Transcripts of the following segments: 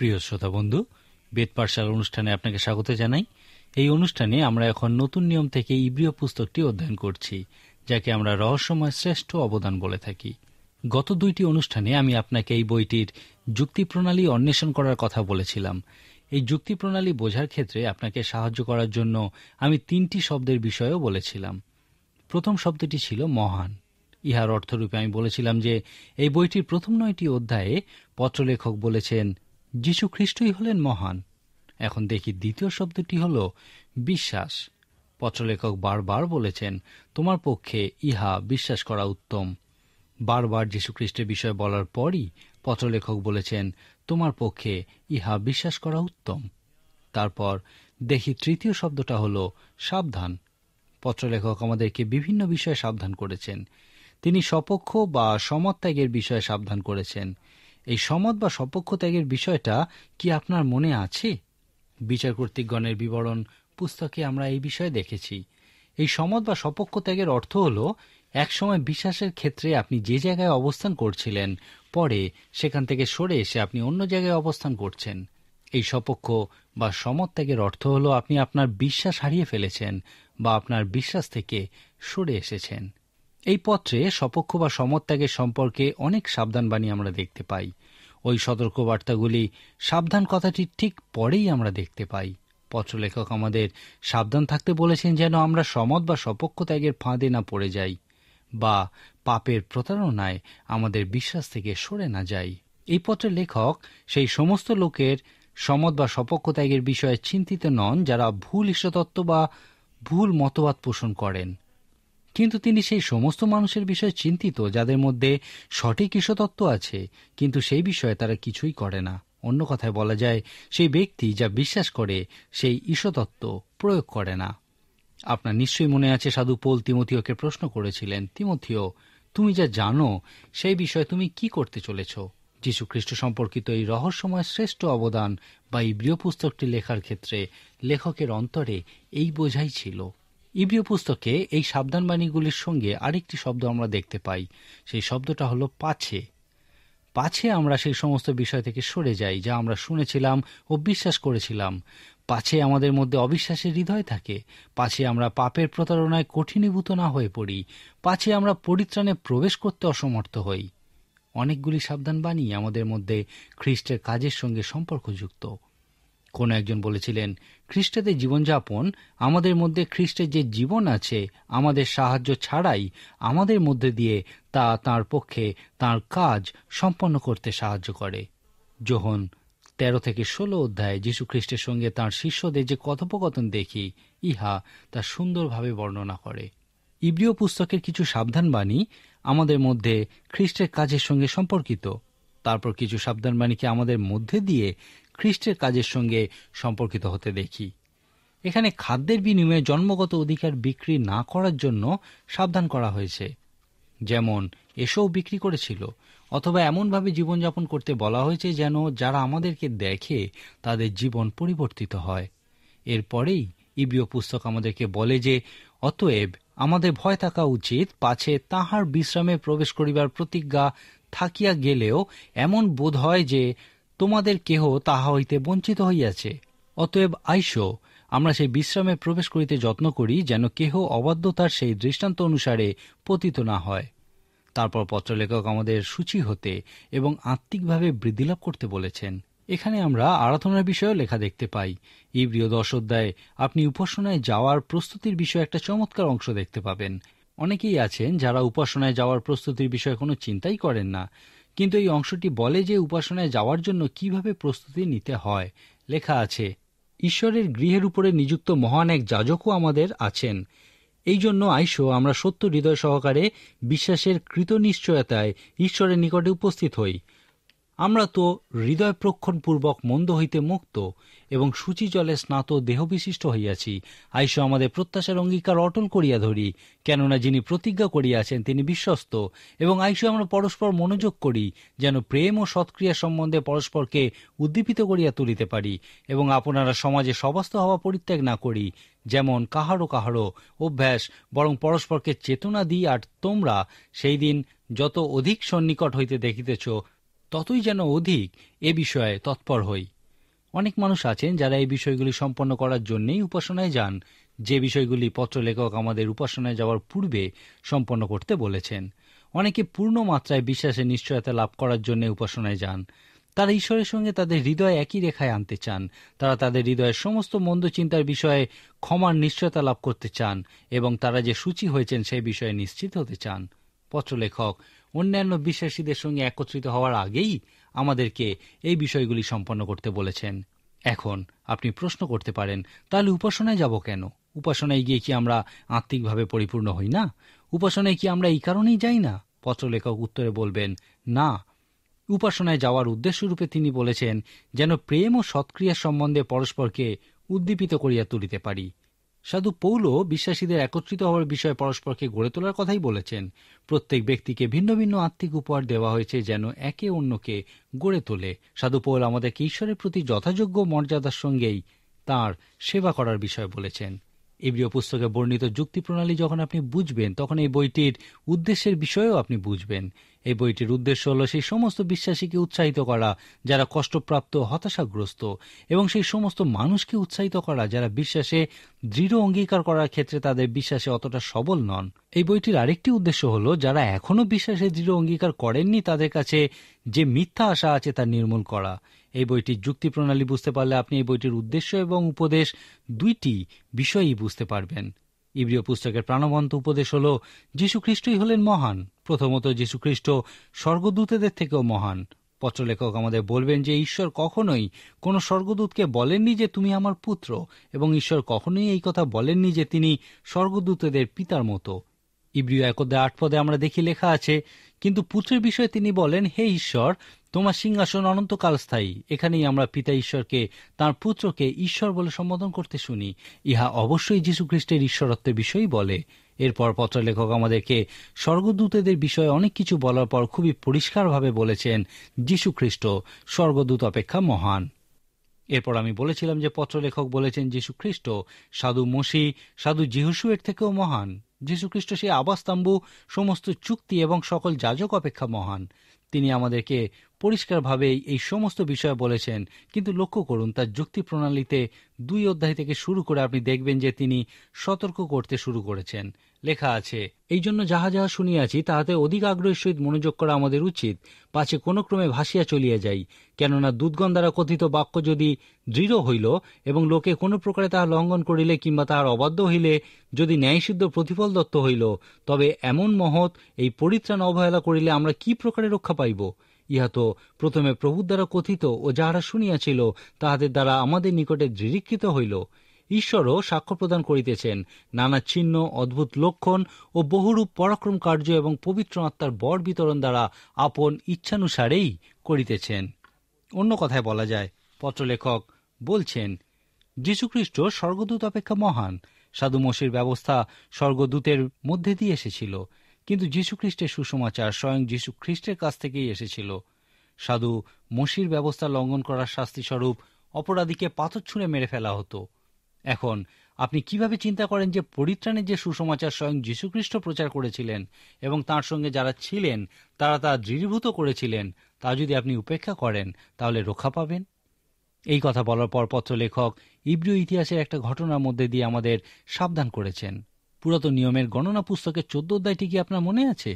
প্রিয় শ্রোতা বন্ধু, বেদ পাঠশালা অনুষ্ঠানে আপনাকে স্বাগত জানাই। এই অনুষ্ঠানে আমরা এখন নতুন নিয়ম থেকে ইব্রিয় পুস্তকটি অধ্যয়ন করছি, যাকে আমরা রহস্যময় শ্রেষ্ঠ অবদান বলে থাকি। গত 2টি অনুষ্ঠানে আমি আপনাকে এই বইটির যুক্তিপ্রণালী অন্বেষণ করার কথা বলেছিলাম। এই যুক্তিপ্রণালী বোঝার ক্ষেত্রে আপনাকে সাহায্য করার জন্য আমি 3টি শব্দের বিষয়েও বলেছিলাম। প্রথম শব্দটি ছিল মহান। ইহার অর্থরূপে আমি বলেছিলাম যে এই বইটির প্রথম 9টি অধ্যায়ে পত্রলেখক বলেছেন যীশু খ্রিস্টই হলেন মহান। এখন দেখি দ্বিতীয় শব্দটি হল বিশ্বাস। পত্রলেখক বারবার বলেছেন তোমার পক্ষে ইহা বিশ্বাস করা উত্তম। বারবার যীশু খ্রিস্টের বিষয় বলার পরই পত্রলেখক বলেছেন তোমার পক্ষে ইহা বিশ্বাস করা উত্তম। তারপর দেখি তৃতীয় শব্দটা হল সাবধান। পত্রলেখক আমাদেরকে বিভিন্ন বিষয়ে সাবধান করেছেন। তিনি সপক্ষ বা সমত ত্যাগের বিষয়ে সাবধান করেছেন। এই সমত বা সপক্ষ ত্যাগের বিষয়টা কি আপনার মনে আছে? বিচার কর্তৃকগণের বিবরণ পুস্তকে আমরা এই বিষয়ে দেখেছি। এই সমত বা সপক্ষ ত্যাগের অর্থ হল একসময় বিশ্বাসের ক্ষেত্রে আপনি যে জায়গায় অবস্থান করছিলেন, পরে সেখান থেকে সরে এসে আপনি অন্য জায়গায় অবস্থান করছেন। এই সপক্ষ বা সমত ত্যাগের অর্থ হল আপনি আপনার বিশ্বাস হারিয়ে ফেলেছেন বা আপনার বিশ্বাস থেকে সরে এসেছেন। এই পত্রে সপক্ষ বা সমত্যাগের সম্পর্কে অনেক সাবধানবাণী আমরা দেখতে পাই। ওই সতর্কবার্তাগুলি সাবধান কথাটির ঠিক পরেই আমরা দেখতে পাই। পত্রলেখক আমাদের সাবধান থাকতে বলেছেন যেন আমরা সমত বা সপক্ষ ত্যাগের ফাঁদে না পড়ে যাই বা পাপের প্রতারণায় আমাদের বিশ্বাস থেকে সরে না যাই। এই পত্রের লেখক সেই সমস্ত লোকের সমত বা সপক্ষ ত্যাগের বিষয়ে চিন্তিত নন যারা ভুল ঈশ্বরতত্ত্ব বা ভুল মতবাদ পোষণ করেন, কিন্তু তিনি সেই সমস্ত মানুষের বিষয়ে চিন্তিত যাদের মধ্যে সঠিক ঈশ্বরতত্ত্ব আছে, কিন্তু সেই বিষয়ে তারা কিছুই করে না। অন্য কথায় বলা যায়, সেই ব্যক্তি যা বিশ্বাস করে সেই ঈশ্বরতত্ত্ব প্রয়োগ করে না। আপনার নিশ্চয়ই মনে আছে সাধু পৌল তিমথিওকে প্রশ্ন করেছিলেন, তিমথিও, তুমি যা জানো সেই বিষয়ে তুমি কি করতে চলেছ? যীশু খ্রিস্ট সম্পর্কিত এই রহস্যময় শ্রেষ্ঠ অবদান বা ইব্রিয় পুস্তকটি লেখার ক্ষেত্রে লেখকের অন্তরে এই বোঝাই ছিল। ইব্রিয় পুস্তকে এই সাবধানবাণীগুলির সঙ্গে আরেকটি শব্দ আমরা দেখতে পাই। সেই শব্দটা হলো পাছে। পাছে আমরা সেই সমস্ত বিষয় থেকে সরে যাই যা আমরা শুনেছিলাম ও বিশ্বাস করেছিলাম। পাছে আমাদের মধ্যে অবিশ্বাসের হৃদয় থাকে। পাছে আমরা পাপের প্রতারণায় কঠিনীভূত না হয়ে পড়ি। পাছে আমরা পরিত্রাণে প্রবেশ করতে অসমর্থ হই। অনেকগুলি সাবধানবাণী আমাদের মধ্যে খ্রিস্টের কাজের সঙ্গে সম্পর্কযুক্ত। কোন একজন বলেছিলেন, খ্রিস্টের জীবনযাপন আমাদের মধ্যে খ্রিস্টের যে জীবন আছে আমাদের সাহায্য ছাড়াই আমাদের মধ্যে দিয়ে তা তাঁর পক্ষে তাঁর কাজ সম্পন্ন করতে সাহায্য করে। যোহন 13-16 অধ্যায়ে যীশু খ্রিস্টের সঙ্গে তাঁর শিষ্যদের যে কথোপকথন দেখি, ইহা তা সুন্দরভাবে বর্ণনা করে। ইব্রিয় পুস্তকের কিছু সাবধানবাণী আমাদের মধ্যে খ্রিস্টের কাজের সঙ্গে সম্পর্কিত। তারপর কিছু সাবধানবাণীকে আমাদের মধ্যে দিয়ে খ্রিস্টের কাজের সঙ্গে সম্পর্কিত হতে দেখি। এখানে খাদ্যের বিনিময়ে জন্মগত অধিকার বিক্রি না করার জন্য সাবধান করা হয়েছে, যেমন এসব বিক্রি করেছিল, অথবা এমনভাবে জীবনযাপন করতে বলা হয়েছে যেন যারা আমাদেরকে দেখে তাদের জীবন পরিবর্তিত হয়। এরপরেই ইব্রিয় পুস্তক আমাদেরকে বলে যে অতএব আমাদের ভয় থাকা উচিত, পাছে তাহার বিশ্রামে প্রবেশ করিবার প্রতিজ্ঞা থাকিয়া গেলেও এমন বোধ হয় যে তোমাদের কেহ তাহা হইতে বঞ্চিত হইয়াছে। অতএব আইসো, আমরা সেই বিশ্রামে প্রবেশ করিতে যত্ন করি, যেন কেহ অবাধ্যতার সেই দৃষ্টান্ত অনুসারে পতিত না হয়। তারপর পত্রলেখক আমাদের সূচি হতে এবং আত্মিকভাবে বৃদ্ধিলাভ করতে বলেছেন। এখানে আমরা আরাধনার বিষয়েও লেখা দেখতে পাই। ইব্রিয় 10 অধ্যায়ে আপনি উপাসনায় যাওয়ার প্রস্তুতির বিষয়ে একটা চমৎকার অংশ দেখতে পাবেন। অনেকেই আছেন যারা উপাসনায় যাওয়ার প্রস্তুতির বিষয়ে কোনো চিন্তাই করেন না, কিন্তু এই অংশটি বলে যে উপাসনায় যাওয়ার জন্য কিভাবে প্রস্তুতি নিতে হয়। লেখা আছে, ঈশ্বরের গৃহের উপরে নিযুক্ত মহান এক যাজকও আমাদের আছেন। এই জন্য আইসো, আমরা সত্য হৃদয় সহকারে বিশ্বাসের কৃতনিশ্চয়তায় ঈশ্বরের নিকটে উপস্থিত হই। আমরা তো হৃদয় প্রক্ষণপূর্বক মন্দ হইতে মুক্ত এবং সূচি জলে স্নাত দেহবিশিষ্ট হইয়াছি। আইসো, আমাদের প্রত্যাশার অঙ্গীকার অটল করিয়া ধরি, কেননা যিনি প্রতিজ্ঞা করিয়াছেন তিনি বিশ্বস্ত। এবং আইসো, আমরা পরস্পর মনোযোগ করি, যেন প্রেম ও সৎক্রিয়া সম্বন্ধে পরস্পরকে উদ্দীপিত করিয়া তুলিতে পারি, এবং আপনারা সমাজে সবাস্ত হওয়া পরিত্যাগ না করি, যেমন কাহারও কাহারও অভ্যাস, বরং পরস্পরকে চেতনা দিই। আর তোমরা সেই দিন যত অধিক সন্নিকট হইতে দেখিতেছ, ততই যেন অধিক এ বিষয়ে তৎপর হই। অনেক মানুষ আছেন যারা এই বিষয়গুলি সম্পন্ন করার জন্যই উপাসনায় যান, যে বিষয়গুলি পত্রলেখক আমাদের উপাসনায় যাওয়ার পূর্বে সম্পন্ন করতে বলেছেন। অনেকে পূর্ণ মাত্রায় বিশ্বাসের নিশ্চয়তা লাভ করার জন্য উপাসনায় যান। তারা ঈশ্বরের সঙ্গে তাদের হৃদয় একই রেখায় আনতে চান। তারা তাদের হৃদয়ের সমস্ত মন্দ চিন্তার বিষয়ে ক্ষমার নিশ্চয়তা লাভ করতে চান এবং তারা যে সূচি হয়েছেন সেই বিষয়ে নিশ্চিত হতে চান। পত্রলেখক অন্যান্য বিশ্বাসীদের সঙ্গে একত্রিত হওয়ার আগেই আমাদেরকে এই বিষয়গুলি সম্পন্ন করতে বলেছেন। এখন আপনি প্রশ্ন করতে পারেন, তাহলে উপাসনায় যাব কেন? উপাসনায় গিয়ে কি আমরা আত্মিকভাবে পরিপূর্ণ হই না? উপাসনায় কি আমরা এই কারণেই যাই না? পত্রলেখক উত্তরে বলবেন, না। উপাসনায় যাওয়ার উদ্দেশ্যরূপে তিনি বলেছেন, যেন প্রেম ও সৎক্রিয়ার সম্বন্ধে পরস্পরকে উদ্দীপিত করিয়া তুলিতে পারি। সাধু পৌলও বিশ্বাসীদের একত্রিত হওয়ার বিষয়ে পরস্পরকে গড়ে তোলার কথাই বলেছেন। প্রত্যেক ব্যক্তিকে ভিন্ন ভিন্ন আত্মিক উপহার দেওয়া হয়েছে যেন একে অন্যকে গড়ে তোলে। সাধু পৌল আমাদেরকে ঈশ্বরের প্রতি যথাযোগ্য মর্যাদার সঙ্গেই তাঁর সেবা করার বিষয় বলেছেন। ইব্রিয় পুস্তকে বর্ণিত যুক্তি প্রণালী যখন আপনি বুঝবেন, তখন এই বইটির উদ্দেশ্যের বিষয়েও আপনি বুঝবেন। এই বইটির উদ্দেশ্য হল সেই সমস্ত বিশ্বাসীকে উৎসাহিত করা যারা কষ্টপ্রাপ্ত, হতাশাগ্রস্ত, এবং সেই সমস্ত মানুষকে উৎসাহিত করা যারা বিশ্বাসে দৃঢ় অঙ্গীকার করার ক্ষেত্রে তাদের বিশ্বাসে অতটা সবল নন। এই বইটির আরেকটি উদ্দেশ্য হল যারা এখনও বিশ্বাসে দৃঢ় অঙ্গীকার করেননি তাদের কাছে যে মিথ্যা আশা আছে তা নির্মূল করা। এই বইটির যুক্তি প্রণালী বুঝতে পারলে আপনি এই বইটির উদ্দেশ্য এবং উপদেশ দুইটি বিষয়ই বুঝতে পারবেন। ইব্রিয় পুস্তকের প্রাণবন্ত উপদেশ হল যীশু খ্রিস্টই হলেন মহান। প্রথমত, যীশু খ্রিস্ট স্বর্গদূতেদের থেকেও মহান। পত্রলেখক আমাদের বলবেন যে ঈশ্বর কখনোই কোনো স্বর্গদূতকে বলেননি যে তুমি আমার পুত্র, এবং ঈশ্বর কখনোই এই কথা বলেননি যে তিনি স্বর্গদূতেদের পিতার মতো। ইব্রিয় 1:8 আমরা দেখি লেখা আছে, কিন্তু পুত্রের বিষয়ে তিনি বলেন, হে ঈশ্বর, তোমার সিংহাসন অনন্তকাল স্থায়ী। এখানেই আমরা পিতা ঈশ্বরকে তাঁর পুত্রকে ঈশ্বর বলে সম্বোধন করতে শুনি। ইহা অবশ্যই যীশু খ্রিস্টের ঈশ্বরত্বের বিষয়ই বলে। এরপর পত্রলেখক আমাদেরকে স্বর্গদূতদের বিষয়ে অনেক কিছু বলার পর খুবই পরিষ্কারভাবে বলেছেন যীশু খ্রিস্ট স্বর্গদূত অপেক্ষা মহান। এরপর আমি বলেছিলাম যে পত্রলেখক বলেছেন যীশু খ্রিস্ট সাধু মসি, সাধু যিহোশূয়ের থেকেও মহান। যীশু খ্রিস্ট সেই আবাসতাম্বু, সমস্ত চুক্তি এবং সকল যাজক অপেক্ষা মহান। তিনি আমাদেরকে পরিষ্কারভাবে এই সমস্ত বিষয় বলেছেন। কিন্তু লক্ষ্য করুন, তার যুক্তি প্রণালীতে 2 অধ্যায় থেকে শুরু করে আপনি দেখবেন যে তিনি সতর্ক করতে শুরু করেছেন। লেখা আছে, এই জন্য যাহা যাহা শুনিয়াছি তাহাতে অধিক আগ্রহের সহিত মনোযোগ করা আমাদের উচিত, পাছে কোনো ক্রমে ভাসিয়া চলিয়া যাই। কেননা দূতগণ দ্বারা কথিত বাক্য যদি দৃঢ় হইল এবং লোকে কোনো প্রকারে তাহা লঙ্ঘন করিলে কিংবা তাহার অবাধ্য হইলে যদি ন্যায়সিদ্ধ প্রতিফল দত্ত হইল, তবে এমন মহৎ এই পরিত্রাণ অবহেলা করিলে আমরা কি প্রকারে রক্ষা পাইব? ইহা তো প্রথমে প্রভুর দ্বারা কথিত ও যাহারা শুনিয়াছিল তাহাদের দ্বারা আমাদের নিকটে দৃঢ়ীকৃত হইল। ঈশ্বরও সাক্ষ্য প্রদান করিতেছেন, নানা চিহ্ন, অদ্ভুত লক্ষণ ও বহুরূপ পরাক্রম কার্য এবং পবিত্র আত্মার বর বিতরণ দ্বারা আপন ইচ্ছানুসারেই করিতেছেন। অন্য কথায় বলা যায়, পত্রলেখক বলছেন যীশুখ্রিস্ট স্বর্গদূত অপেক্ষা মহান। সাধু মসির ব্যবস্থা স্বর্গদূতের মধ্যে দিয়ে এসেছিল, কিন্তু যীশুখ্রিস্টের সুসমাচার স্বয়ং যীশু খ্রিস্টের কাছ থেকেই এসেছিল। সাধু মসির ব্যবস্থা লঙ্ঘন করার শাস্তিস্বরূপ অপরাধীকে পাথর ছুঁড়ে মেরে ফেলা হতো। এখন আপনি কিভাবে চিন্তা করেন যে পরিত্রাণের যে সুসমাচার স্বয়ং যীশুখ্রিস্ট প্রচার করেছিলেন এবং তাঁর সঙ্গে যারা ছিলেন তারা তা দৃঢ়ীভূত করেছিলেন, তা যদি আপনি উপেক্ষা করেন তাহলে রক্ষা পাবেন? এই কথা বলার পর পত্রলেখক ইব্রিয় ইতিহাসের একটা ঘটনার মধ্যে দিয়ে আমাদের সাবধান করেছেন। পুরাতন নিয়মের গণনা পুস্তকের 14 অধ্যায়টি কি আপনার মনে আছে?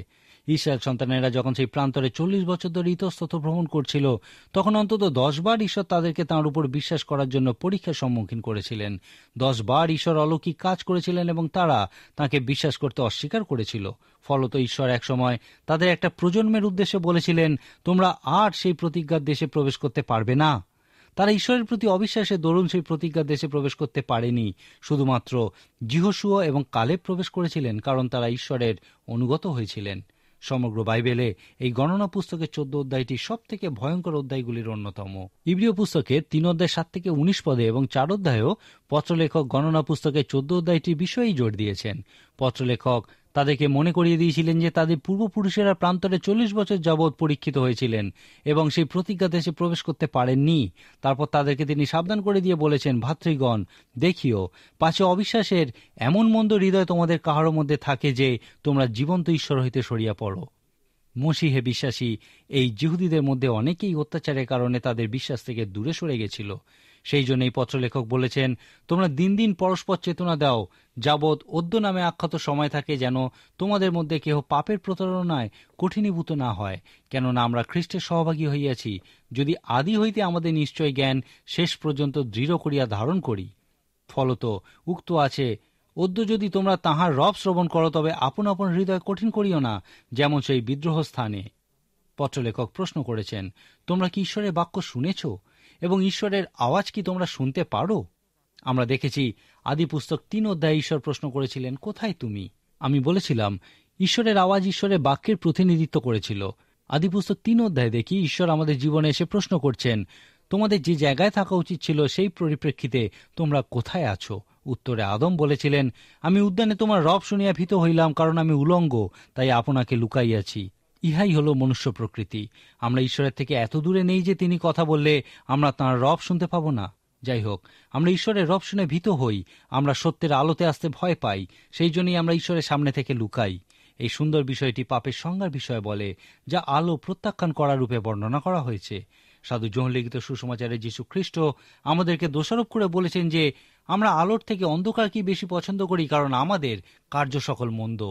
ইসরায়েল সন্তানেরা যখন সেই প্রান্তরে 40 বছর ধরে ইতস্তত ভ্রমণ করছিল, তখন অন্তত 10 বার ঈশ্বর তাদেরকে তাঁর উপর বিশ্বাস করার জন্য পরীক্ষার সম্মুখীন করেছিলেন। 10 বার ঈশ্বর অলৌকিক কাজ করেছিলেন এবং তারা তাঁকে বিশ্বাস করতে অস্বীকার করেছিল। ফলত ঈশ্বর একসময় তাদের একটা প্রজন্মের উদ্দেশ্যে বলেছিলেন, তোমরা আর সেই প্রতিজ্ঞার দেশে প্রবেশ করতে পারবে না। তারা ঈশ্বরের প্রতি অবিশ্বাসের দরুন সেই প্রতিজ্ঞার দেশে প্রবেশ করতে পারেনি। শুধুমাত্র যিহোশূয়া এবং কালেব প্রবেশ করেছিলেন, কারণ তারা ঈশ্বরের অনুগত হয়েছিলেন। সমগ্র বাইবেলে এই গণনা পুস্তকের 14 অধ্যায়টি সব থেকে ভয়ঙ্কর অধ্যায়গুলির অন্যতম। ইব্রিয় পুস্তকের 3 অধ্যায় 7 থেকে 19 পদে এবং 4 অধ্যায়েও পত্রলেখক গণনা পুস্তকের 14 অধ্যায়টির বিষয়েই জোর দিয়েছেন। পত্রলেখক তাদেরকে মনে করিয়ে দিয়েছিলেন যে তাদের পূর্বপুরুষেরা প্রান্তরে 40 বছর যাবৎ পরীক্ষিত হয়েছিলেন এবং সেই প্রতিজ্ঞা দেশে প্রবেশ করতে পারেননি। তারপর তাদেরকে তিনি সাবধান করে দিয়ে বলেছেন, ভাতৃগণ, দেখিও, পাছে অবিশ্বাসের এমন মন্দ হৃদয় তোমাদের কাহারও মধ্যে থাকে যে তোমরা জীবন্ত ঈশ্বর হইতে সরিয়া পড়ো। মসিহে বিশ্বাসী এই যিহুদিদের মধ্যে অনেকেই অত্যাচারের কারণে তাদের বিশ্বাস থেকে দূরে সরে গেছিল। সেই জন্যই পত্রলেখক বলেছেন, তোমরা দিন দিন পরস্পর চেতনা দাও, যাবৎ অদ্য নামে আখ্যাত সময় থাকে, যেন তোমাদের মধ্যে কেহ পাপের প্রতারণায় কঠিনীভূত না হয়। কেননা আমরা খ্রিস্টের সহভাগী হইয়াছি, যদি আদি হইতে আমাদের নিশ্চয় জ্ঞান শেষ পর্যন্ত দৃঢ় করিয়া ধারণ করি। ফলত উক্ত আছে, অদ্য যদি তোমরা তাঁহার রব শ্রবণ করো, তবে আপন আপন হৃদয় কঠিন করিও না, যেমন সেই বিদ্রোহ স্থানে। পত্রলেখক প্রশ্ন করেছেন, তোমরা কি ঈশ্বরের বাক্য শুনেছ এবং ঈশ্বরের আওয়াজ কি তোমরা শুনতে পারো? আমরা দেখেছি আদি পুস্তক 3 অধ্যায়ে ঈশ্বর প্রশ্ন করেছিলেন, কোথায় তুমি? আমি বলেছিলাম, ঈশ্বরের আওয়াজ ঈশ্বরের বাক্যের প্রতিনিধিত্ব করেছিল। আদি পুস্তক 3 অধ্যায়ে দেখি ঈশ্বর আমাদের জীবনে এসে প্রশ্ন করছেন, তোমাদের যে জায়গায় থাকা উচিত ছিল সেই পরিপ্রেক্ষিতে তোমরা কোথায় আছো? উত্তরে আদম বলেছিলেন, আমি উদ্যানে তোমার রব শুনিয়া ভীত হইলাম, কারণ আমি উলঙ্গ, তাই আপনাকে লুকাইয়াছি। ইহাই হল মনুষ্য প্রকৃতি। আমরা ঈশ্বরের থেকে এত দূরে নেই যে তিনি কথা বললে আমরা তাঁর রব শুনতে পাব না। যাই হোক, আমরা ঈশ্বরের রব শুনে ভীত হই, আমরা সত্যের আলোতে আসতে ভয় পাই, সেই জন্যই আমরা ঈশ্বরের সামনে থেকে লুকাই। এই সুন্দর বিষয়টি পাপের সংজ্ঞার বিষয় বলে, যা আলো প্রত্যাখ্যান করার রূপে বর্ণনা করা হয়েছে। সাধু যোহন লিখিত সুসমাচারে যীশু খ্রিস্ট আমাদেরকে দোষারোপ করে বলেছেন যে আমরা আলোর থেকে অন্ধকার কি বেশি পছন্দ করি, কারণ আমাদের কার্য সকল মন্দ।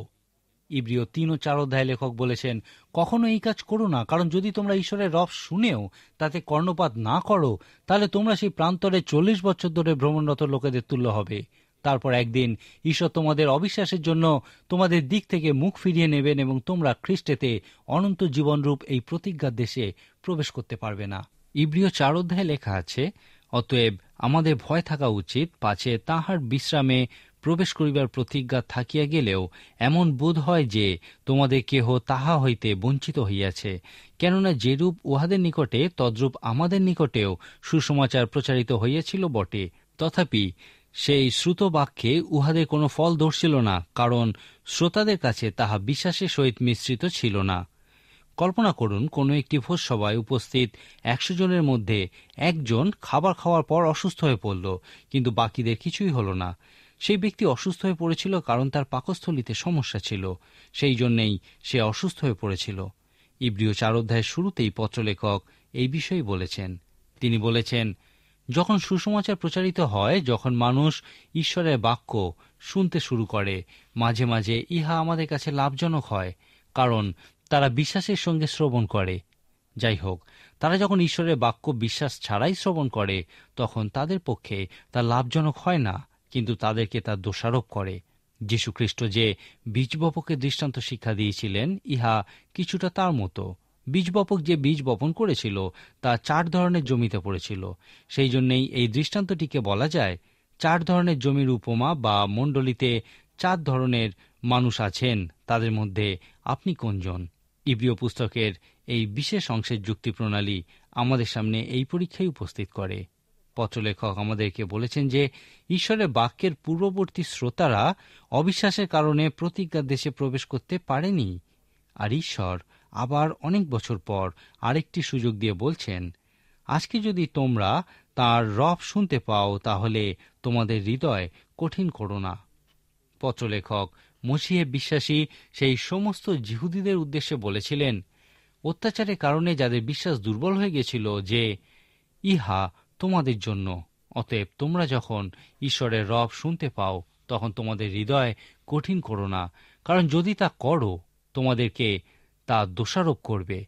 ইব্রিয় 3 ও 4 অধ্যায়ে লেখক বলেছেন, কখনো এই কাজ করো না, কারণ যদি তোমরা ঈশ্বরের রব শুনেও তাতে কর্ণপাত না করো, তাহলে তোমরা সেই প্রান্তরে 40 বছর ধরে ভ্রমণরত লোকেদের তুল্য হবে। তারপর একদিন ঈশ্বর তোমাদের অবিশ্বাসের জন্য তোমাদের দিক থেকে মুখ ফিরিয়ে নেবেন এবং তোমরা খ্রিস্টেতে অনন্ত জীবনরূপ এই প্রতিজ্ঞার দেশে প্রবেশ করতে পারবে না। ইব্রিয় 4 অধ্যায়ে লেখা আছে, অতএব আমাদের ভয় থাকা উচিত, পাছে তাহার বিশ্রামে প্রবেশ করিবার প্রতিজ্ঞা থাকিয়া গেলেও এমন বোধ হয় যে তোমাদের কেহ তাহা হইতে বঞ্চিত হইয়াছে। কেননা যেরূপ উহাদের নিকটে তদ্রূপ আমাদের নিকটেও সুসমাচার প্রচারিত হইয়াছিল বটে, তথাপি সেই শ্রুত বাক্যে উহাদের কোনো ফল ধরছিল না, কারণ শ্রোতাদের কাছে তাহা বিশ্বাসের সহিত মিশ্রিত ছিল না। কল্পনা করুন, কোনো একটি ভোজসভায় উপস্থিত 100 জনের মধ্যে একজন খাবার খাওয়ার পর অসুস্থ হয়ে পড়ল, কিন্তু বাকিদের কিছুই হল না। সেই ব্যক্তি অসুস্থ হয়ে পড়েছিল কারণ তার পাকস্থলীতে সমস্যা ছিল, সেই জন্যেই সে অসুস্থ হয়ে পড়েছিল। ইব্রিয় 4 অধ্যায়ের শুরুতেই পত্রলেখক এই বিষয়ে বলেছেন। তিনি বলেছেন, যখন সুসমাচার প্রচারিত হয়, যখন মানুষ ঈশ্বরের বাক্য শুনতে শুরু করে, মাঝে মাঝে ইহা আমাদের কাছে লাভজনক হয়, কারণ তারা বিশ্বাসের সঙ্গে শ্রবণ করে। যাই হোক, তারা যখন ঈশ্বরের বাক্য বিশ্বাস ছাড়াই শ্রবণ করে, তখন তাদের পক্ষে তা লাভজনক হয় না, কিন্তু তাদেরকে তা দোষারোপ করে। যীশুখ্রিস্ট যে বীজবপকের দৃষ্টান্ত শিক্ষা দিয়েছিলেন, ইহা কিছুটা তার মতো। বীজবপক যে বীজ বপন করেছিল তা 4 ধরনের জমিতে পড়েছিল। সেই জন্যেই এই দৃষ্টান্তটিকে বলা যায় 4 ধরনের জমির উপমা, বা মণ্ডলীতে 4 ধরনের মানুষ আছেন, তাদের মধ্যে আপনি কোনজন? ইব্রিয় পুস্তকের এই বিশেষ অংশের যুক্তি প্রণালী আমাদের সামনে এই পরীক্ষায় উপস্থিত করে। পত্রলেখক আমাদেরকে বলেছেন যে ঈশ্বরের বাক্যের পূর্ববর্তী শ্রোতারা অবিশ্বাসের কারণে প্রতিজ্ঞার দেশে প্রবেশ করতে পারেনি, আর ঈশ্বর আবার অনেক বছর পর আরেকটি সুযোগ দিয়ে বলছেন, আজকে যদি তোমরা তাঁর রব শুনতে পাও, তাহলে তোমাদের হৃদয় কঠিন করো না। পত্রলেখক মসিহে বিশ্বাসী সেই সমস্ত যিহুদিদের উদ্দেশ্যে বলেছিলেন, অত্যাচারের কারণে যাদের বিশ্বাস দুর্বল হয়ে গেছিল, যে ইহা তোমাদের জন্য। অতএব তোমরা যখন ঈশ্বরের রব শুনতে পাও, তখন তোমাদের হৃদয় কঠিন করো না, কারণ যদি তা করো, তোমাদেরকে তা দোষারোপ করবে।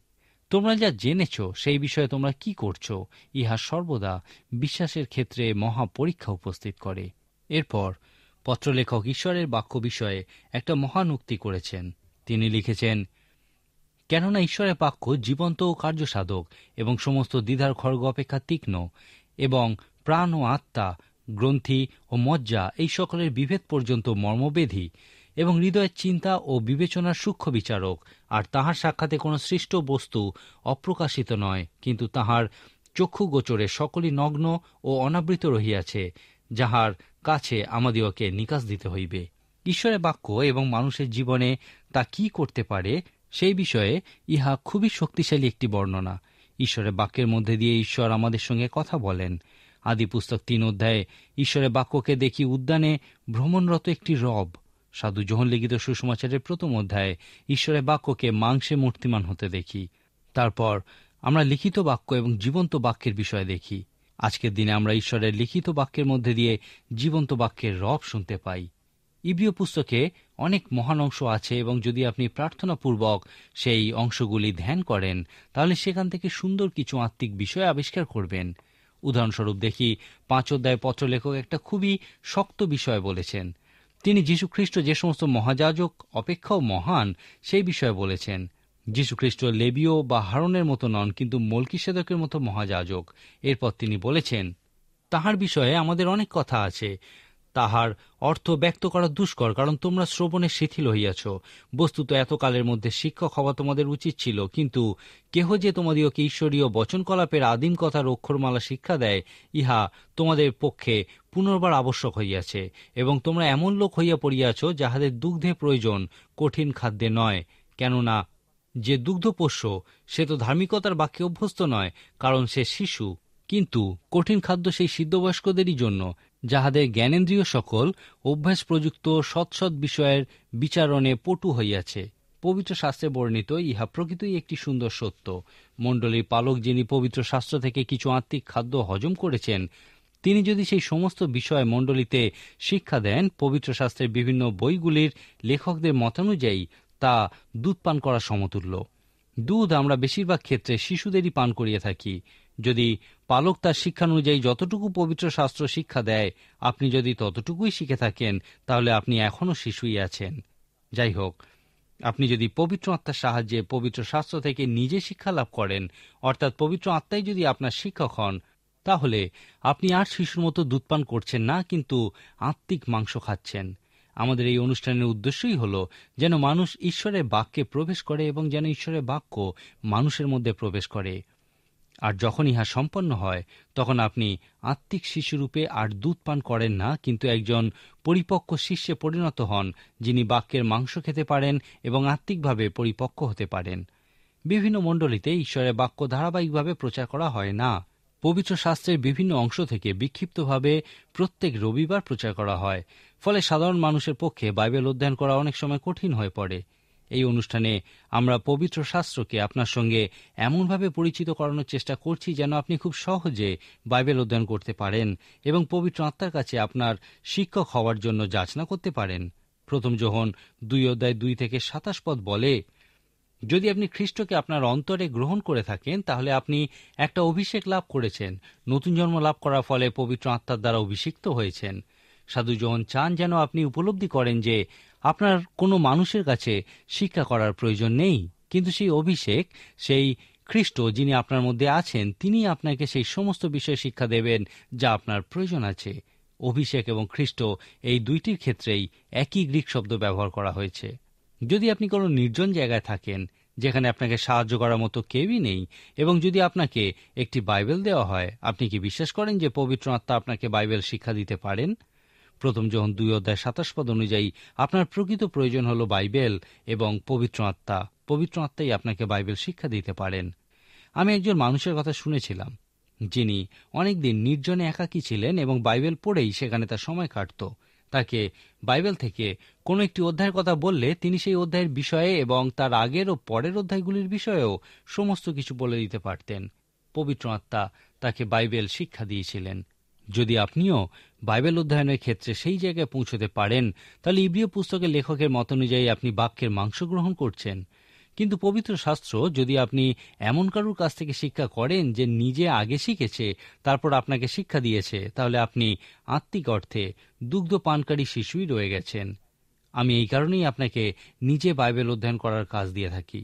তোমরা যা জেনেছ সেই বিষয়ে তোমরা কি করছো, ইহা সর্বদা বিশ্বাসের ক্ষেত্রে মহা পরীক্ষা উপস্থিত করে। এরপর পত্রলেখক ঈশ্বরের বাক্য বিষয়ে একটা মহান উক্তি করেছেন। তিনি লিখেছেন, কেননা ঈশ্বরের বাক্য জীবন্ত ও কার্যসাধক এবং সমস্ত দ্বিধার খড়গ অপেক্ষা তীক্ষ্ণ, এবং প্রাণ ও আত্মা, গ্রন্থি ও মজ্জা এই সকলের বিভেদ পর্যন্ত মর্মবেধী, এবং হৃদয়ের চিন্তা ও বিবেচনার সূক্ষ্ম বিচারক। আর তাহার সাক্ষাতে কোন সৃষ্ট বস্তু অপ্রকাশিত নয়, কিন্তু তাহার চক্ষু গোচরে সকলই নগ্ন ও অনাবৃত রহিয়াছে, যাহার কাছে আমাদিওকে নিকাশ দিতে হইবে। ঈশ্বরের বাক্য এবং মানুষের জীবনে তা কি করতে পারে, সেই বিষয়ে ইহা খুবই শক্তিশালী একটি বর্ণনা। ঈশ্বরের বাক্যের মধ্যে দিয়ে ঈশ্বর আমাদের সঙ্গে কথা বলেন। আদি পুস্তক 3 অধ্যায়ে ঈশ্বরের বাক্যকে দেখি উদ্যানে ভ্রমণরত একটি রব। সাধু যোহন লিখিত সুসমাচারের প্রথম অধ্যায়ে ঈশ্বরের বাক্যকে মাংসে মূর্তিমান হতে দেখি। তারপর আমরা লিখিত বাক্য এবং জীবন্ত বাক্যের বিষয়ে দেখি। আজকের দিনে আমরা ঈশ্বরের লিখিত বাক্যের মধ্যে দিয়ে জীবন্ত বাক্যের রব শুনতে পাই। ইব্রিয় পুস্তকে অনেক মহান অংশ আছে এবং যদি আপনি প্রার্থনাপূর্বক সেই অংশগুলি ধ্যান করেন তাহলে সেখান থেকে সুন্দর কিছু আত্মিক বিষয় আবিষ্কার করবেন। উদাহরণস্বরূপ দেখি 5 অধ্যায় পত্রলেখক একটা খুবই শক্ত বিষয় বলেছেন। তিনি যীশুখ্রিস্ট যে সমস্ত মহাযাজক অপেক্ষাও মহান সেই বিষয়ে বলেছেন। যীশুখ্রিস্ট লেবীয় বা হারনের মতো নন, কিন্তু মলকিসেদকের মতো মহাযাজক। এরপর তিনি বলেছেন, তাহার বিষয়ে আমাদের অনেক কথা আছে, তাহার অর্থ ব্যক্ত করা দুষ্কর, কারণ তোমরা শ্রবণে শিথিল হইয়াছ। বস্তুত এতকালের মধ্যে শিক্ষক হওয়া তোমাদের উচিত ছিল, কিন্তু কেহ যে তোমাদিওকে ঈশ্বরীয় বচনকলাপের আদিম কথার অক্ষরমালা শিক্ষা দেয়, ইহা তোমাদের পক্ষে পুনর্বার আবশ্যক হইয়াছে। এবং তোমরা এমন লোক হইয়া পড়িয়াছ, যাহাদের দুগ্ধে প্রয়োজন, কঠিন খাদ্যে নয়। কেননা যে দুগ্ধপোষ্য সে তো ধার্মিকতার বাক্যে অভ্যস্ত নয়, কারণ সে শিশু। কিন্তু কঠিন খাদ্য সেই সিদ্ধবয়স্কদেরই জন্য, যাহাদের জ্ঞানেন্দ্রিয় সকল অভ্যাস প্রযুক্ত সৎ বিষয়ের বিচারণে পটু হইয়াছে। পবিত্র শাস্ত্রে বর্ণিত ইহা প্রকৃতই একটি সুন্দর সত্য। মণ্ডলীর পালক যিনি পবিত্র শাস্ত্র থেকে কিছু আত্মিক খাদ্য হজম করেছেন, তিনি যদি সেই সমস্ত বিষয় মণ্ডলীতে শিক্ষা দেন, পবিত্র শাস্ত্রের বিভিন্ন বইগুলির লেখকদের মতানুযায়ী তা দুধ পান করা সমতুল্য। দুধ আমরা বেশিরভাগ ক্ষেত্রে শিশুদেরই পান করিয়ে থাকি। যদি পালক তার শিক্ষানুযায়ী যতটুকু পবিত্র শাস্ত্র শিক্ষা দেয়, আপনি যদি ততটুকুই শিখে থাকেন, তাহলে আপনি এখনও শিশুই আছেন। যাই হোক, আপনি যদি পবিত্র আত্মার সাহায্যে পবিত্র শাস্ত্র থেকে নিজে শিক্ষা লাভ করেন, অর্থাৎ পবিত্র আত্মাই যদি আপনার শিক্ষক হন, তাহলে আপনি আর শিশুর মতো দুধ পান করছেন না, কিন্তু আত্মিক মাংস খাচ্ছেন। আমাদের এই অনুষ্ঠানের উদ্দেশ্যই হল যেন মানুষ ঈশ্বরের বাক্যে প্রবেশ করে এবং যেন ঈশ্বরের বাক্য মানুষের মধ্যে প্রবেশ করে। আর যখন ইহা সম্পন্ন হয়, তখন আপনি আত্মিক শিশুরূপে আর দুধ পান করেন না, কিন্তু একজন পরিপক্ক শিষ্যে পরিণত হন, যিনি বাক্যের মাংস খেতে পারেন এবং আত্মিকভাবে পরিপক্ক হতে পারেন। বিভিন্ন মণ্ডলীতে ঈশ্বরের বাক্য ধারাবাহিকভাবে প্রচার করা হয় না। পবিত্র শাস্ত্রের বিভিন্ন অংশ থেকে বিক্ষিপ্তভাবে প্রত্যেক রবিবার প্রচার করা হয়। ফলে সাধারণ মানুষের পক্ষে বাইবেল অধ্যয়ন করা অনেক সময় কঠিন হয়ে পড়ে। এই অনুষ্ঠানে আমরা পবিত্র শাস্ত্রকে আপনার সঙ্গে এমনভাবে পরিচিত করানোর চেষ্টা করছি যেন আপনি খুব সহজে বাইবেল অধ্যয়ন করতে পারেন এবং পবিত্র আত্মার কাছে আপনার শিক্ষক হওয়ার জন্য যাচনা করতে পারেন। প্রথম যোহন 2 অধ্যায় 2 থেকে 27 পদ বলে, যদি আপনি খ্রিস্টকে আপনার অন্তরে গ্রহণ করে থাকেন, তাহলে আপনি একটা অভিষেক লাভ করেছেন। নতুন জন্ম লাভ করার ফলে পবিত্র আত্মার দ্বারা অভিষিক্ত হয়েছেন। সাধু যোহন চান যেন আপনি উপলব্ধি করেন যে আপনার কোনো মানুষের কাছে শিক্ষা করার প্রয়োজন নেই, কিন্তু সেই অভিষেক, সেই খ্রিস্ট যিনি আপনার মধ্যে আছেন, তিনি আপনাকে সেই সমস্ত বিষয় শিক্ষা দেবেন যা আপনার প্রয়োজন আছে। অভিষেক এবং খ্রিস্ট এই দুইটির ক্ষেত্রেই একই গ্রিক শব্দ ব্যবহার করা হয়েছে। যদি আপনি কোনো নির্জন জায়গায় থাকেন, যেখানে আপনাকে সাহায্য করার মতো কেউই নেই, এবং যদি আপনাকে একটি বাইবেল দেওয়া হয়, আপনি কি বিশ্বাস করেন যে পবিত্র আত্মা আপনাকে বাইবেল শিক্ষা দিতে পারেন? প্রথম যোহন 2 অধ্যায় 27 পদ অনুযায়ী আপনার প্রকৃত প্রয়োজন হল বাইবেল এবং পবিত্র আত্মা। পবিত্র আত্মাই আপনাকে বাইবেল শিক্ষা দিতে পারেন। আমি একজন মানুষের কথা শুনেছিলাম, যিনি অনেকদিন নির্জনে একাকী ছিলেন এবং বাইবেল পড়েই সেখানে তার সময় কাটত। তাকে বাইবেল থেকে কোনো একটি অধ্যায়ের কথা বললে তিনি সেই অধ্যায়ের বিষয়ে এবং তার আগের ও পরের অধ্যায়গুলির বিষয়েও সমস্ত কিছু বলে দিতে পারতেন। পবিত্র আত্মা তাকে বাইবেল শিক্ষা দিয়েছিলেন। যদি আপনিও বাইবেল অধ্যয়নের ক্ষেত্রে সেই জায়গায় পৌঁছতে পারেন, তাহলে ইব্রিয় পুস্তকের লেখকের মত অনুযায়ী আপনি বাক্যের মাংস গ্রহণ করছেন। কিন্তু পবিত্র শাস্ত্র যদি আপনি এমন কারুর কাছ থেকে শিক্ষা করেন যে নিজে আগে শিখেছে, তারপর আপনাকে শিক্ষা দিয়েছে, তাহলে আপনি আত্মিক অর্থে দুগ্ধ পানকারী শিশুই রয়ে গেছেন। আমি এই কারণেই আপনাকে নিজে বাইবেল অধ্যয়ন করার কাজ দিয়ে থাকি।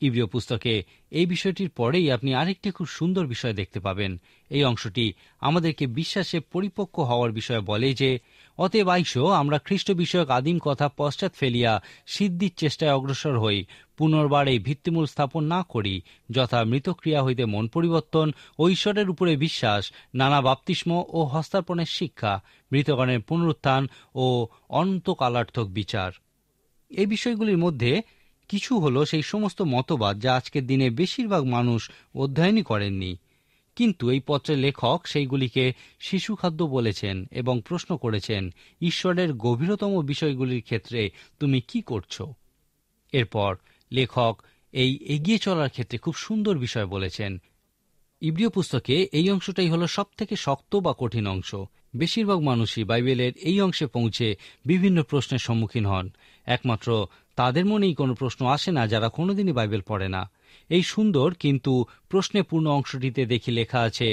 ইব্রিয় পুস্তকে এই বিষয়টির পরেই আপনি আরেকটি খুব সুন্দর বিষয় দেখতে পাবেন। এই অংশটি আমাদেরকে বিশ্বাসে পরিপক্ক হওয়ার বিষয়ে বলে যে, অতএব আইসো, আমরা খ্রিস্ট বিষয়ক আদিম কথা পশ্চাৎ ফেলিয়া সিদ্ধির চেষ্টায় অগ্রসর হই, পুনর্বার এই ভিত্তিমূল স্থাপন না করি, যথা মৃতক্রিয়া হইতে মন পরিবর্তন ও ঈশ্বরের উপরে বিশ্বাস, নানা বাপ্তিস্ম ও হস্তার্পণের শিক্ষা, মৃতগণের পুনরুত্থান ও অনন্তকালার্থক বিচার। এই বিষয়গুলির মধ্যে কিছু হলো সেই সমস্ত মতবাদ যা আজকের দিনে বেশিরভাগ মানুষ অধ্যয়নই করেননি। কিন্তু এই পত্রের লেখক সেইগুলিকে শিশুখাদ্য বলেছেন এবং প্রশ্ন করেছেন, ঈশ্বরের গভীরতম বিষয়গুলির ক্ষেত্রে তুমি কি করছো? এরপর লেখক এই এগিয়ে চলার ক্ষেত্রে খুব সুন্দর বিষয় বলেছেন। ইব্রিয় পুস্তকে এই অংশটাই হলো সবথেকে শক্ত বা কঠিন অংশ। বেশিরভাগ মানুষই বাইবেলের এই অংশে পৌঁছে বিভিন্ন প্রশ্নের সম্মুখীন হন। একমাত্র তাদের মনেই কোনো প্রশ্ন আসে না যারা কোনোদিনই বাইবেল পড়ে না। এই সুন্দর কিন্তু প্রশ্নে পূর্ণ অংশটিতে দেখি লেখা আছে,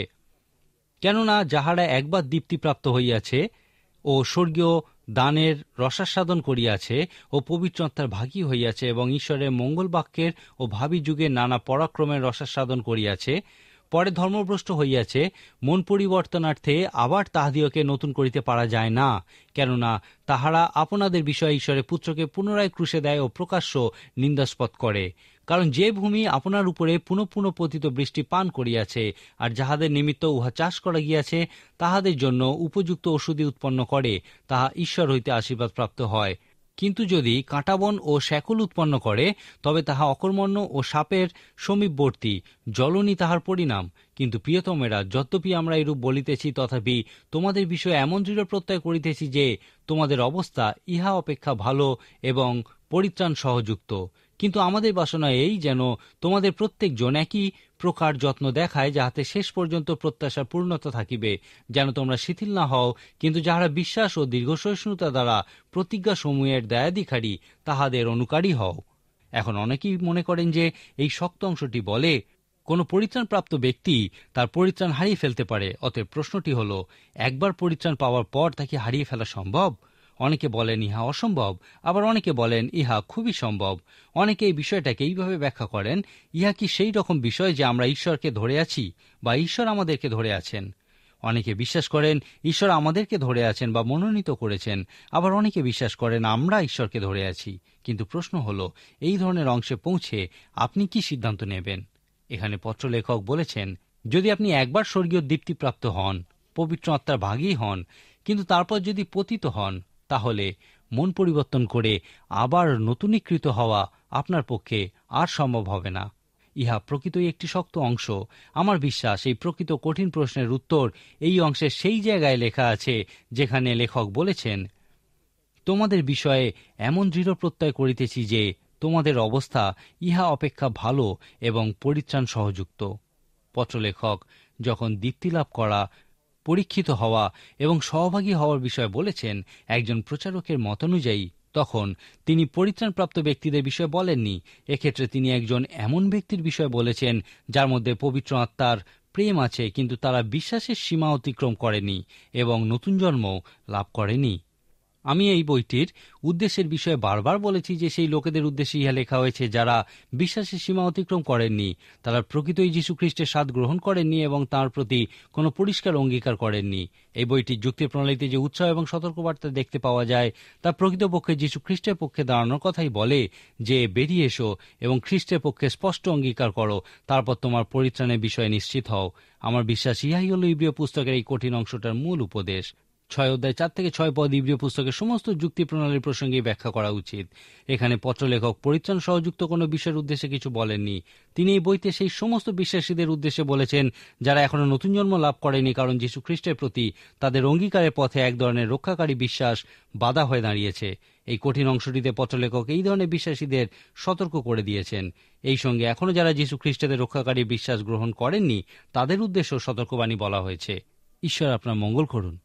কেননা যাহারা একবার দীপ্তিপ্রাপ্ত হইয়াছে ও স্বর্গীয় দানের রসাস্বাদন করিয়াছে ও পবিত্র আত্মার ভাগী হইয়াছে এবং ঈশ্বরের মঙ্গল বাক্যের ও ভাবী যুগের নানা পরাক্রমের রসাস্বাদন করিয়াছে, পরে ধর্মভ্রষ্ট হইয়াছে, মন পরিবর্তনার্থে আবার তাহাদিওকে নতুন করিতে পারা যায় না, কেননা তাহারা আপনাদের বিষয়ে ঈশ্বরের পুত্রকে পুনরায় ক্রুশে দেয় ও প্রকাশ্য নিন্দাস্পদ করে। কারণ যে ভূমি আপনার উপরে পুনঃ পুনঃ পতিত বৃষ্টি পান করিয়াছে, আর যাহাদের নিমিত্ত উহা চাষ করা গিয়াছে, তাহাদের জন্য উপযুক্ত ওষুধি উৎপন্ন করে, তাহা ঈশ্বর হইতে আশীর্বাদ প্রাপ্ত হয়। কিন্তু যদি কাঁটাবন ও শ্যাকুল উৎপন্ন করে, তবে তাহা অকর্মণ্য ও সাপের সমীপবর্তী, জ্বলনই তাহার পরিণাম। কিন্তু প্রিয়তমেরা, যদ্যপি আমরা এরূপ বলিতেছি, তথাপি তোমাদের বিষয়ে এমন দৃঢ় প্রত্যয় করিতেছি যে তোমাদের অবস্থা ইহা অপেক্ষা ভালো এবং পরিত্রাণ সহযুক্ত। কিন্তু আমাদের বাসনা এই, যেন তোমাদের প্রত্যেকজন একই প্রকার যত্ন দেখায়, যাহাতে শেষ পর্যন্ত প্রত্যাশার পূর্ণতা থাকিবে, যেন তোমরা শিথিল না হও, কিন্তু যাহারা বিশ্বাস ও দীর্ঘ সহিষ্ণুতা দ্বারা প্রতিজ্ঞা সমূহের দায়াধিকারী, তাহাদের অনুকারী হও। এখন অনেকেই মনে করেন যে এই শক্ত অংশটি বলে কোনো পরিত্রাণপ্রাপ্ত ব্যক্তি তার পরিত্রাণ হারিয়ে ফেলতে পারে। অতএব প্রশ্নটি হল, একবার পরিত্রাণ পাওয়ার পর তাকে হারিয়ে ফেলা সম্ভব? অনেকে বলেন ইহা অসম্ভব, আবার অনেকে বলেন ইহা খুবই সম্ভব। অনেকে এই বিষয়টাকে এইভাবে ব্যাখ্যা করেন, ইহা কি সেই রকম বিষয় যে আমরা ঈশ্বরকে ধরে আছি বা ঈশ্বর আমাদেরকে ধরে আছেন? অনেকে বিশ্বাস করেন ঈশ্বর আমাদেরকে ধরে আছেন বা মনোনীত করেছেন, আবার অনেকে বিশ্বাস করেন আমরা ঈশ্বরকে ধরে আছি। কিন্তু প্রশ্ন হল, এই ধরনের অংশে পৌঁছে আপনি কি সিদ্ধান্ত নেবেন? এখানে পত্রলেখক বলেছেন, যদি আপনি একবার স্বর্গীয় দীপ্তিপ্রাপ্ত হন, পবিত্র আত্মার ভাগী হন, কিন্তু তারপর যদি পতিত হন, তাহলে মন পরিবর্তন করে আবার নতুনীকৃত হওয়া আপনার পক্ষে আর সম্ভব হবে না। ইহা প্রকৃতই একটি শক্ত অংশ। আমার বিশ্বাস এই প্রকৃত কঠিন প্রশ্নের উত্তর এই অংশের সেই জায়গায় লেখা আছে যেখানে লেখক বলেছেন, তোমাদের বিষয়ে এমন দৃঢ় প্রত্যয় করিতেছি যে তোমাদের অবস্থা ইহা অপেক্ষা ভালো এবং পরিত্রাণ সহযুক্ত। পত্রলেখক যখন দীপ্তিলাভ করা, পরীক্ষিত হওয়া এবং সহভাগী হওয়ার বিষয়ে বলেছেন একজন প্রচারকের মতানুযায়ী, তখন তিনি পরিত্রাণপ্রাপ্ত ব্যক্তিদের বিষয়ে বলেননি। এক্ষেত্রে তিনি একজন এমন ব্যক্তির বিষয়ে বলেছেন যার মধ্যে পবিত্র আত্মার প্রেম আছে, কিন্তু তারা বিশ্বাসের সীমা অতিক্রম করেনি এবং নতুন জন্ম লাভ করেনি। আমি এই বইটির উদ্দেশ্যের বিষয়ে বারবার বলেছি যে সেই লোকেদের উদ্দেশ্যে ইহা লেখা হয়েছে যারা বিশ্বাসের সীমা অতিক্রম করেননি। তারা প্রকৃতই যীশু খ্রিস্টের স্বাদ গ্রহণ করেননি এবং তাঁর প্রতি কোনো পরিষ্কার অঙ্গীকার করেননি। এই বইটির যুক্তির প্রণালীতে যে উৎসাহ এবং সতর্কবার্তা দেখতে পাওয়া যায়, তা প্রকৃতপক্ষে যীশু খ্রিস্টের পক্ষে দাঁড়ানোর কথাই বলে যে বেরিয়ে এসো এবং খ্রিস্টের পক্ষে স্পষ্ট অঙ্গীকার করো, তারপর তোমার পরিত্রাণের বিষয়ে নিশ্চিত হও। আমার বিশ্বাস ইহাই হল ইব্রিয় পুস্তকের এই কঠিন অংশটার মূল উপদেশ। 6 অধ্যায় 4 থেকে 6 পদ ইব্রিয় পুস্তকের সমস্ত যুক্তি প্রণালীর প্রসঙ্গে ব্যাখ্যা করা উচিত। এখানে পত্রলেখক পরিত্রাণ সহযুক্ত কোনো বিষয়ের উদ্দেশ্যে কিছু বলেননি। তিনি এই বইতে সেই সমস্ত বিশ্বাসীদের উদ্দেশ্যে বলেছেন যারা এখনো নতুন জন্ম লাভ করেনি, কারণ যীশু খ্রিস্টের প্রতি তাদের অঙ্গীকারের পথে এক ধরনের রক্ষাকারী বিশ্বাস বাধা হয়ে দাঁড়িয়েছে। এই কঠিন অংশটিতে পত্রলেখক এই ধরনের বিশ্বাসীদের সতর্ক করে দিয়েছেন। এই সঙ্গে এখনো যারা যীশু খ্রিস্টের রক্ষাকারী বিশ্বাস গ্রহণ করেননি, তাদের উদ্দেশ্যেও সতর্কবাণী বলা হয়েছে। ঈশ্বর আপনার মঙ্গল করুন।